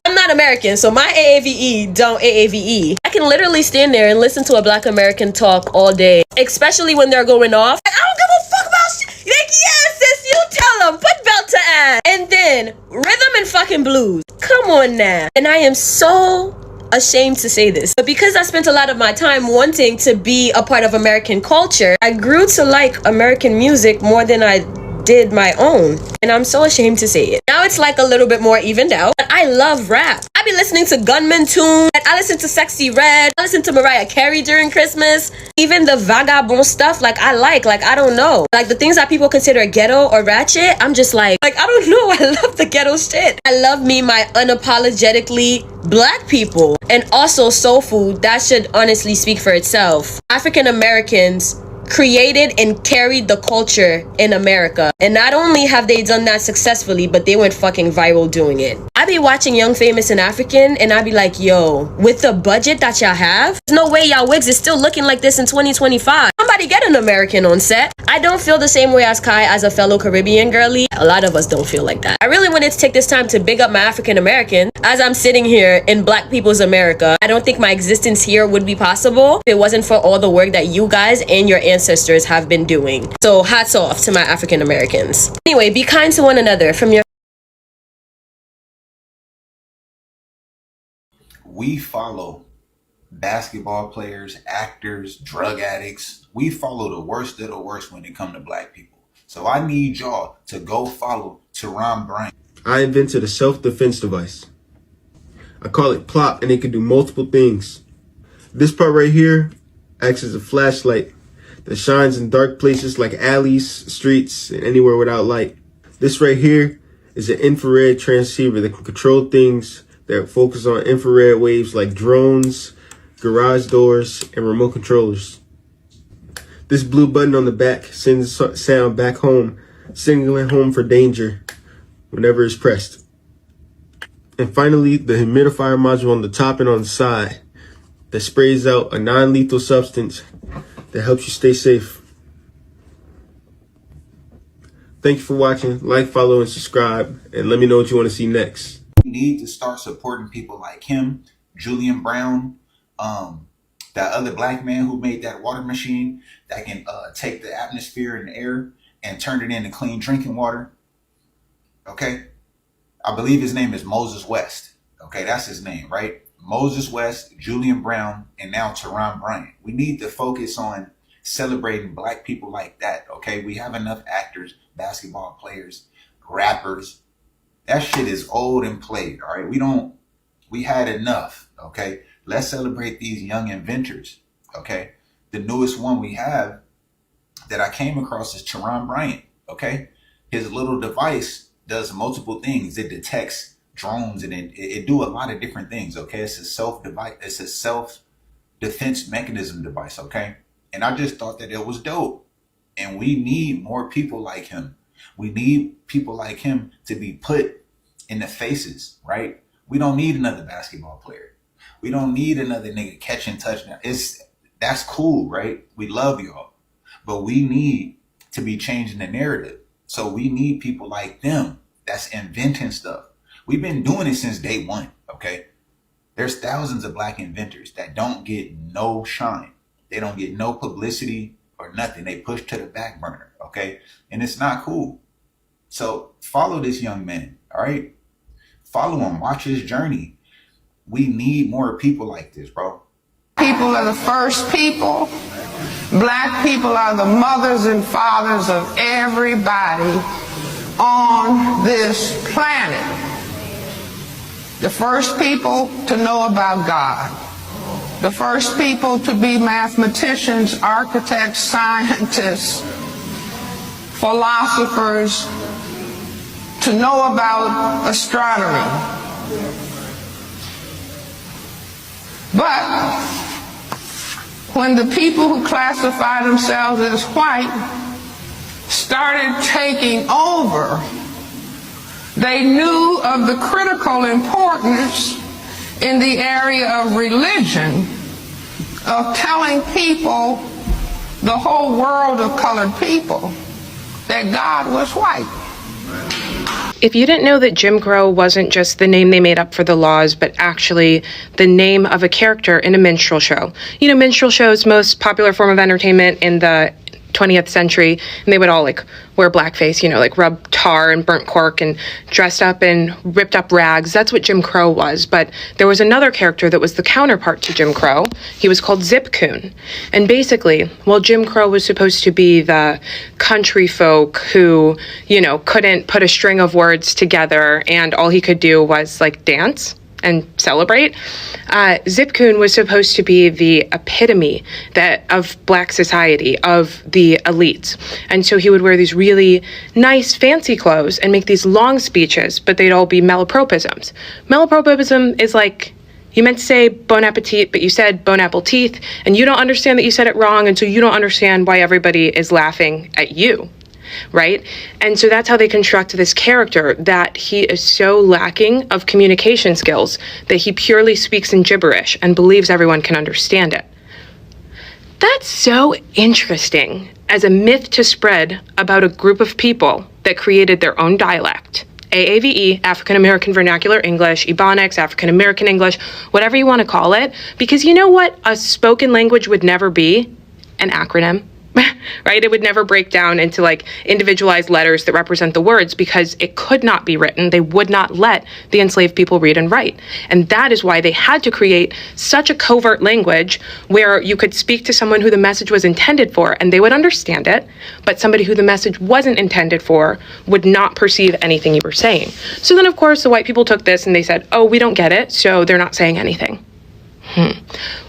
I'm not American, so my AAVE don't AAVE. I can literally stand there and listen to a black American talk all day, especially when they're going off. Like, I don't give a fuck about shit. Like, yes, sis, you tell them. Put belt to ass. And then rhythm and fucking blues. Come on now. And I am so ashamed to say this, but because I spent a lot of my time wanting to be a part of American culture, I grew to like American music more than I did my own, and I'm so ashamed to say it. Now it's like a little bit more evened out, but I love rap. I be listening to Gunman Tune, I listen to Sexy Red, I listen to Mariah Carey during Christmas, even the vagabond stuff, like I don't know. Like the things that people consider ghetto or ratchet, I'm just like I don't know, I love the ghetto shit. I love me my unapologetically black people, and also soul food, that should honestly speak for itself. African Americans created and carried the culture in America. And not only have they done that successfully, but they went fucking viral doing it. I be watching Young, Famous, and African, and I be like, yo, with the budget that y'all have, there's no way y'all wigs is still looking like this in 2025. Somebody get an American on set. I don't feel the same way as Kai as a fellow Caribbean girly. A lot of us don't feel like that. I really wanted to take this time to big up my African American as I'm sitting here in Black People's America. I don't think my existence here would be possible if it wasn't for all the work that you guys and your ancestors have been doing. So hats off to my African Americans. Anyway, be kind to one another from your... We follow basketball players, actors, drug addicts. We follow the worst of the worst when it comes to black people. So I need y'all to go follow Teron Bryant. I invented a self-defense device. I call it Plop, and it can do multiple things. This part right here acts as a flashlight that shines in dark places like alleys, streets, and anywhere without light. This right here is an infrared transceiver that can control things that focus on infrared waves like drones, garage doors, and remote controllers. This blue button on the back sends sound back home, signaling home for danger whenever it's pressed. And finally, the humidifier module on the top and on the side that sprays out a non-lethal substance that helps you stay safe. Thank you for watching. Like, follow, and subscribe, and let me know what you want to see next. We need to start supporting people like him, Julian Brown, that other black man who made that water machine that can take the atmosphere and the air and turn it into clean drinking water. Okay? I believe his name is Moses West. Okay, that's his name, right? Moses West, Julian Brown, and now Teron Bryant. We need to focus on celebrating black people like that, okay? We have enough actors, basketball players, rappers. That shit is old and played, all right? We had enough, okay? Let's celebrate these young inventors, okay? The newest one we have that I came across is Teron Bryant, okay? His little device does multiple things. It detects drones and it do a lot of different things, okay? It's a self-defense mechanism device, okay? And I just thought that it was dope. And we need more people like him. We need people like him to be put in the faces, right? We don't need another basketball player. We don't need another nigga catching touchdowns. That's cool, right? We love y'all. But we need to be changing the narrative. So we need people like them that's inventing stuff. We've been doing it since day one, okay? There's thousands of black inventors that don't get no shine. They don't get no publicity or nothing. They push to the back burner, okay? And it's not cool. So follow this young man, all right? Follow him, watch his journey. We need more people like this, bro. People are the first people. Black people are the mothers and fathers of everybody on this planet. The first people to know about God. The first people to be mathematicians, architects, scientists, philosophers, to know about astronomy. But when the people who classify themselves as white started taking over, they knew of the critical importance in the area of religion of telling people, the whole world of colored people, that God was white. If you didn't know that Jim Crow wasn't just the name they made up for the laws, but actually the name of a character in a minstrel show. You know, minstrel shows, most popular form of entertainment in the 20th century, and they would all like wear blackface, you know, like rub tar and burnt cork and dressed up in ripped up rags. That's what Jim Crow was. But there was another character that was the counterpart to Jim Crow. He was called Zip Coon. And basically, while Jim Crow was supposed to be the country folk who, you know, couldn't put a string of words together and all he could do was like dance and celebrate, Zip Coon was supposed to be the epitome of Black society, of the elites. And so he would wear these really nice, fancy clothes and make these long speeches, but they'd all be malapropisms. Malapropism is like, you meant to say bon appetit, but you said bon apple teeth, and you don't understand that you said it wrong, and so you don't understand why everybody is laughing at you. Right? And so that's how they construct this character, that he is so lacking of communication skills that he purely speaks in gibberish and believes everyone can understand it. That's so interesting as a myth to spread about a group of people that created their own dialect. AAVE, African American Vernacular English, Ebonics, African American English, whatever you want to call it, because you know what a spoken language would never be? An acronym. Right? It would never break down into like individualized letters that represent the words because it could not be written. They would not let the enslaved people read and write. And that is why they had to create such a covert language where you could speak to someone who the message was intended for and they would understand it, but somebody who the message wasn't intended for would not perceive anything you were saying. So then, of course, the white people took this and they said, oh, we don't get it, so they're not saying anything.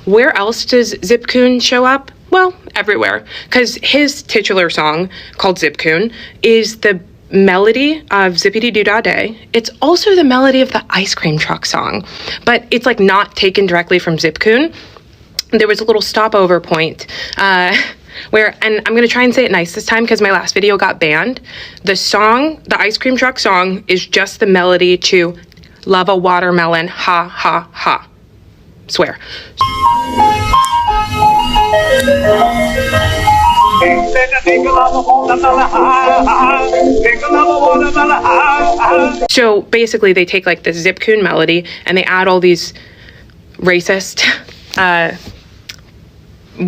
Where else does Zip Coon show up? Well, everywhere, because his titular song, called Zip Coon, is the melody of Zippity-Doo-Dah-Day. It's also the melody of the ice cream truck song, but it's like not taken directly from Zip Coon. There was a little stopover point where, and I'm going to try and say it nice this time because my last video got banned. The song, the ice cream truck song, is just the melody to Love a Watermelon, ha, ha, ha. Swear. So basically they take like the Zip Coon melody and they add all these racist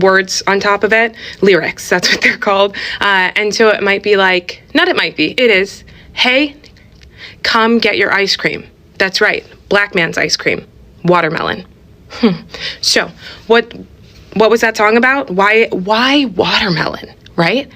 words on top of it. Lyrics, that's what they're called. And so it might be like, not it might be, it is, hey, come get your ice cream. That's right, black man's ice cream, watermelon. So what was that song about? Why watermelon, right?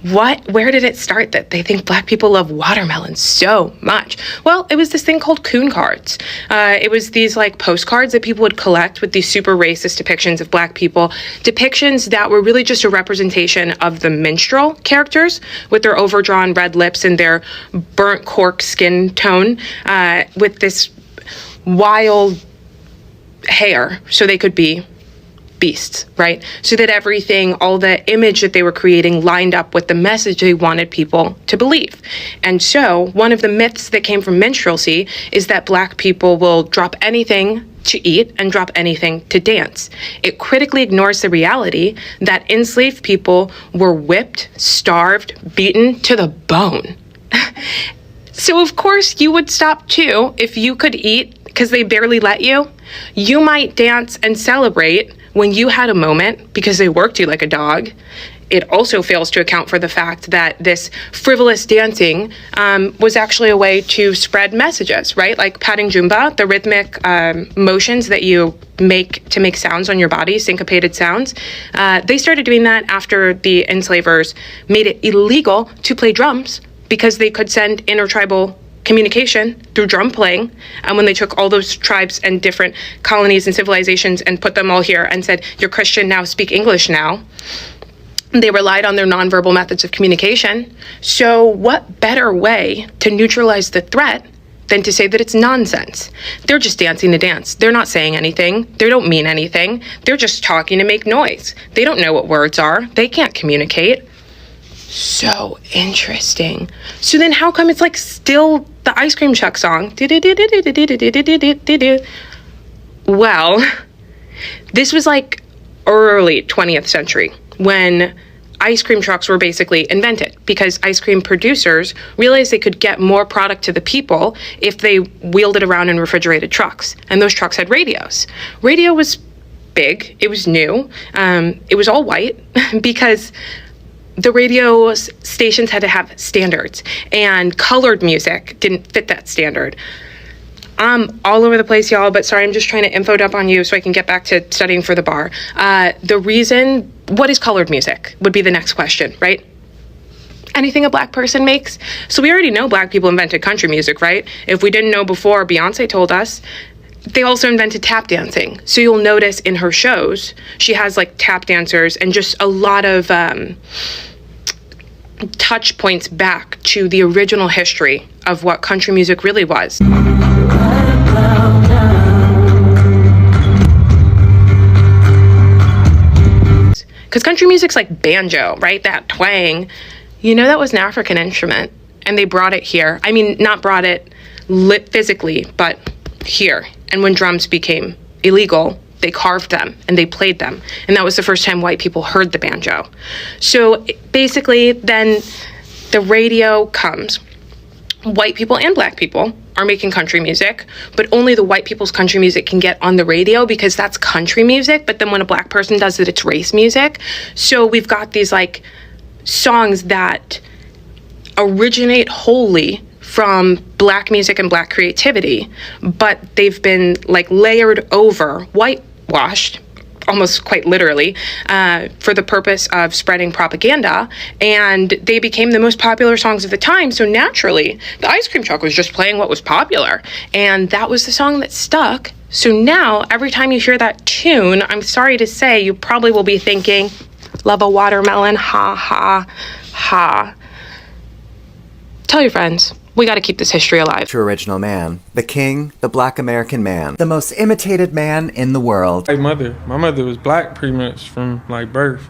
Where did it start that they think black people love watermelon so much? Well, it was this thing called coon cards. It was these like postcards that people would collect with these super racist depictions of black people, depictions that were really just a representation of the minstrel characters with their overdrawn red lips and their burnt cork skin tone, with this wild hair so they could be beasts, right? So that everything, all the image that they were creating lined up with the message they wanted people to believe. And so one of the myths that came from minstrelsy is that black people will drop anything to eat and drop anything to dance. It critically ignores the reality that enslaved people were whipped, starved, beaten to the bone. So of course you would stop too if you could eat because they barely let you. You might dance and celebrate when you had a moment because they worked you like a dog. it also fails to account for the fact that this frivolous dancing was actually a way to spread messages, right? Like patting Jumba, the rhythmic motions that you make to make sounds on your body, syncopated sounds. They started doing that after the enslavers made it illegal to play drums because they could send intertribal communication through drum playing. And when they took all those tribes and different colonies and civilizations and put them all here and said, you're Christian now, speak English now, they relied on their nonverbal methods of communication. So what better way to neutralize the threat than to say that it's nonsense? They're just dancing the dance. They're not saying anything. They don't mean anything. They're just talking to make noise. They don't know what words are. They can't communicate. So interesting. So then how come it's like still the ice cream truck song? Well, this was like early 20th century when ice cream trucks were basically invented because ice cream producers realized they could get more product to the people if they wheeled it around in refrigerated trucks. And those trucks had radios. Radio was big. It was new. It was all white because the radio stations had to have standards, and colored music didn't fit that standard. I'm all over the place, y'all, but sorry, I'm just trying to info dump on you so I can get back to studying for the bar. What is colored music would be the next question, right? Anything a black person makes? So we already know black people invented country music, right? If we didn't know before, Beyonce told us. They also invented tap dancing. So you'll notice in her shows, she has like tap dancers and just a lot of touch points back to the original history of what country music really was. Because country music's like banjo, right? That twang. You know, that was an African instrument, and they brought it here. I mean, not brought it physically, but here. And when drums became illegal, they carved them and they played them. And that was the first time white people heard the banjo. So basically, then the radio comes. White people and black people are making country music, but only the white people's country music can get on the radio because that's country music. But then when a black person does it, it's race music. So we've got these like songs that originate wholly from black music and black creativity, but they've been like layered over, whitewashed, almost quite literally, for the purpose of spreading propaganda, and they became the most popular songs of the time. So naturally, the ice cream truck was just playing what was popular, and that was the song that stuck. So now, every time you hear that tune, I'm sorry to say, you probably will be thinking, love a watermelon, ha, ha, ha. Tell your friends. We got to keep this history alive. True original man. The king, the black American man. The most imitated man in the world. My mother was black pretty much from like birth.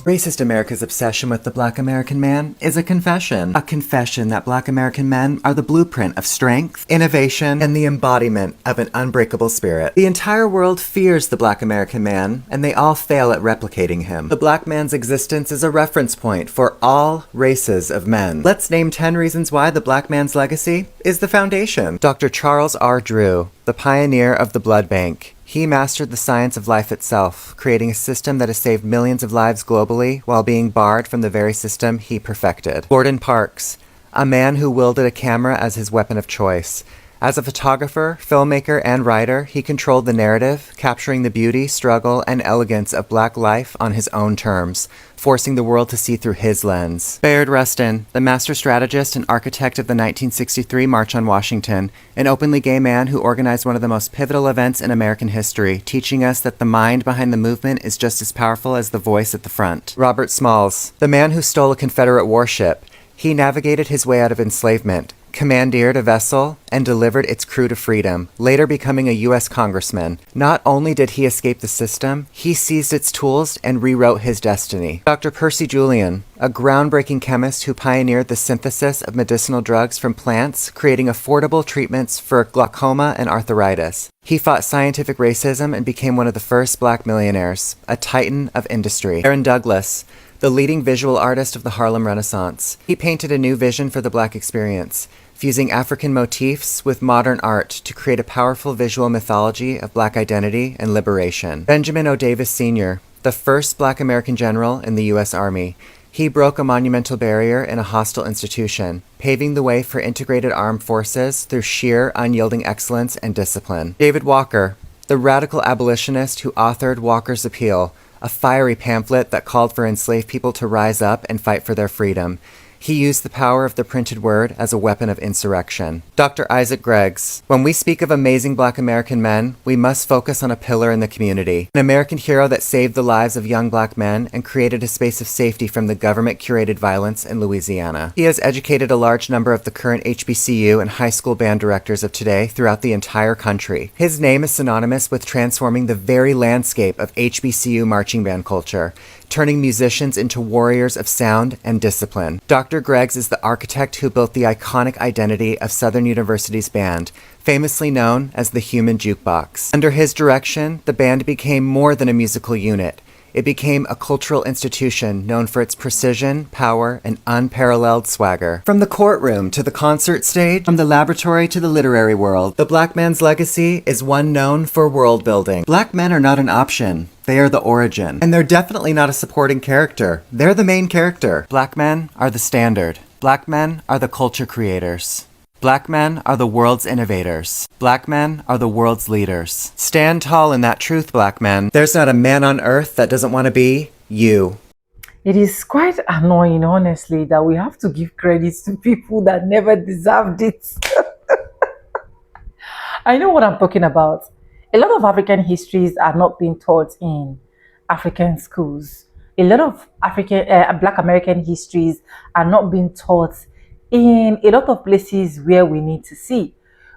Racist America's obsession with the black American man is a confession. A confession that black American men are the blueprint of strength, innovation, and the embodiment of an unbreakable spirit. The entire world fears the black American man, and they all fail at replicating him. The black man's existence is a reference point for all races of men. Let's name 10 reasons why the black man's legacy is the foundation. Dr. Charles R. Drew, the pioneer of the blood bank. He mastered the science of life itself, creating a system that has saved millions of lives globally while being barred from the very system he perfected. Gordon Parks, a man who wielded a camera as his weapon of choice. As a photographer, filmmaker, and writer, he controlled the narrative, capturing the beauty, struggle, and elegance of black life on his own terms, forcing the world to see through his lens. Bayard Rustin, the master strategist and architect of the 1963 March on Washington, an openly gay man who organized one of the most pivotal events in American history, teaching us that the mind behind the movement is just as powerful as the voice at the front. Robert Smalls, the man who stole a Confederate warship. He navigated his way out of enslavement, commandeered a vessel, and delivered its crew to freedom, later becoming a U.S. congressman. Not only did he escape the system, he seized its tools and rewrote his destiny. Dr. Percy Julian, a groundbreaking chemist who pioneered the synthesis of medicinal drugs from plants, creating affordable treatments for glaucoma and arthritis. He fought scientific racism and became one of the first black millionaires, a titan of industry. Aaron Douglas, the leading visual artist of the Harlem Renaissance. He painted a new vision for the black experience, fusing African motifs with modern art to create a powerful visual mythology of black identity and liberation. Benjamin O. Davis Sr., the first black American general in the U.S. Army. He broke a monumental barrier in a hostile institution, paving the way for integrated armed forces through sheer, unyielding excellence and discipline. David Walker, the radical abolitionist who authored Walker's Appeal, a fiery pamphlet that called for enslaved people to rise up and fight for their freedom. He used the power of the printed word as a weapon of insurrection. Dr. Isaac Greggs. When we speak of amazing black American men, we must focus on a pillar in the community. An American hero that saved the lives of young black men and created a space of safety from the government-curated violence in Louisiana. He has educated a large number of the current HBCU and high school band directors of today throughout the entire country. His name is synonymous with transforming the very landscape of HBCU marching band culture, turning musicians into warriors of sound and discipline. Dr. Greggs is the architect who built the iconic identity of Southern University's band, famously known as the Human Jukebox. Under his direction, the band became more than a musical unit. It became a cultural institution known for its precision, power, and unparalleled swagger. From the courtroom to the concert stage, from the laboratory to the literary world, the black man's legacy is one known for world building. Black men are not an option. They are the origin. And they're definitely not a supporting character. They're the main character. Black men are the standard. Black men are the culture creators. Black men are the world's innovators. Black men are the world's leaders. Stand tall in that truth, black men. There's not a man on earth that doesn't want to be you. It is quite annoying, honestly, that we have to give credit to people that never deserved it. I know what I'm talking about. A lot of African histories are not being taught in African schools. A lot of Black American histories are not being taught in a lot of places where we need to see.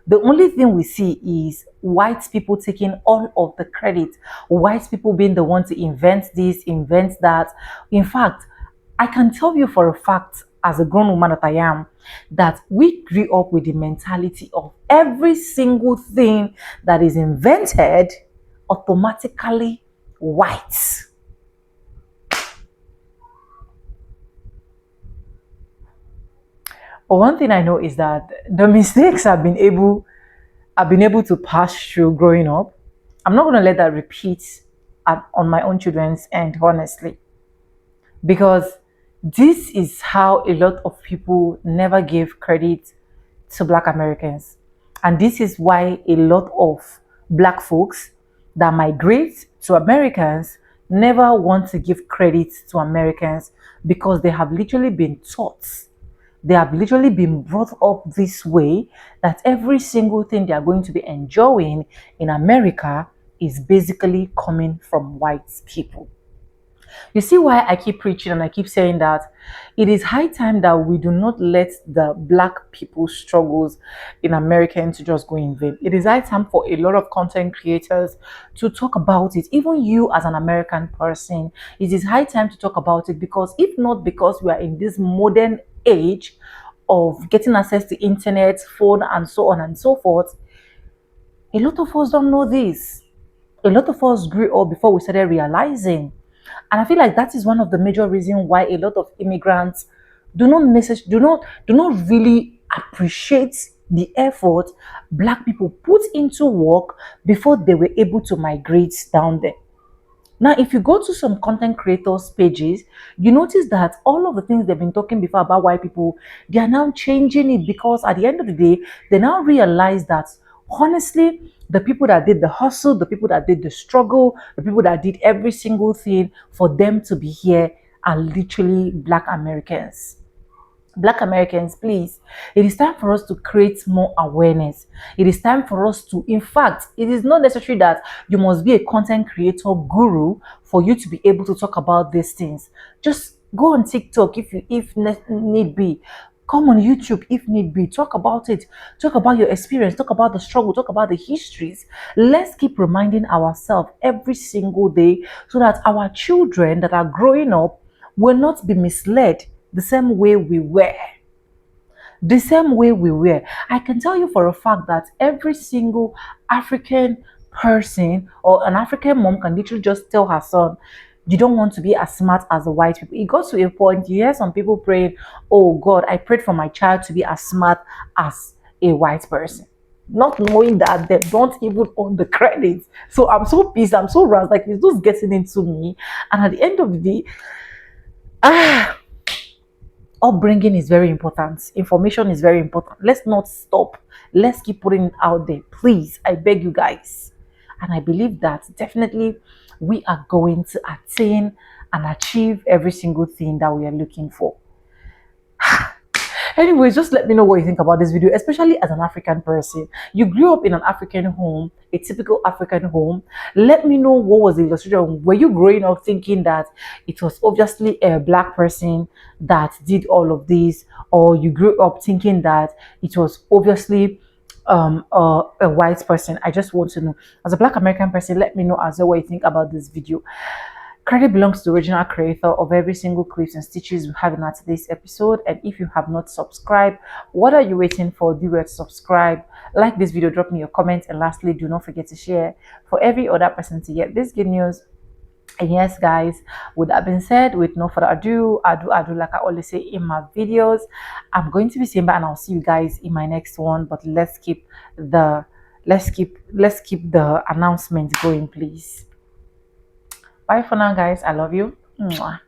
The only thing we see is white people taking all of the credit, white people being the one to invent this, invent that. In fact, I can tell you for a fact, as a grown woman that I am, that we grew up with the mentality of every single thing that is invented automatically white. But one thing I know is that the mistakes I've been able to pass through growing up, I'm not going to let that repeat on my own children's end, honestly. Because this is how a lot of people never gave credit to Black Americans. And this is why a lot of Black folks that migrate to Americans never want to give credit to Americans, because they have literally been taught, they have literally been brought up this way, that every single thing they are going to be enjoying in America is basically coming from white people. You see why I keep preaching and I keep saying that it is high time that we do not let the Black people's struggles in America to just go in vain. It is high time for a lot of content creators to talk about it. Even you as an American person, it is high time to talk about it, because if not because we are in this modern age of getting access to internet, phone, and so on and so forth, a lot of us don't know this. A lot of us grew up before we started realizing. And I feel like that is one of the major reasons why a lot of immigrants do not really appreciate the effort Black people put into work before they were able to migrate down there. Now, if you go to some content creators' pages, you notice that all of the things they've been talking before about white people, they are now changing it, because at the end of the day, they now realize that honestly, the people that did the hustle, the people that did the struggle, the people that did every single thing for them to be here are literally Black Americans. Black Americans, please, it is time for us to create more awareness. It is time for us to, in fact, it is not necessary that you must be a content creator guru for you to be able to talk about these things. Just go on TikTok if need be. Come on YouTube if need be. Talk about it. Talk about your experience. Talk about the struggle. Talk about the histories. Let's keep reminding ourselves every single day, so that our children that are growing up will not be misled the same way we were. The same way we were. I can tell you for a fact that every single African person or an African mom can literally just tell her son, you don't want to be as smart as the white people. It got to a point, you hear some people praying, oh God, I prayed for my child to be as smart as a white person. not knowing that they don't even own the credits. So I'm so pissed, I'm so razzed, like it's just getting into me. And at the end of the day, upbringing is very important. Information is very important. Let's not stop. Let's keep putting it out there, please. I beg you guys. And I believe that definitely we are going to attain and achieve every single thing that we are looking for. Anyways, just let me know what you think about this video, especially as an African person. You grew up in an African home, a typical African home. Let me know what was the illustration. Were you growing up thinking that it was obviously a black person that did all of this, or you grew up thinking that it was obviously a white person? I just want to know. As a black American person, let me know as well what you think about this video. Credit belongs to the original creator of every single clips and stitches we have in today's episode. And if you have not subscribed, what are you waiting for? Do well to subscribe, like this video, drop me your comments, and lastly, do not forget to share for every other person to get this good news. And yes, guys, with that being said, with no further ado, like I always say in my videos, I'm going to be saying bye, and I'll see you guys in my next one. But let's keep the announcement going, please. Bye for now, guys. I love you. Mwah.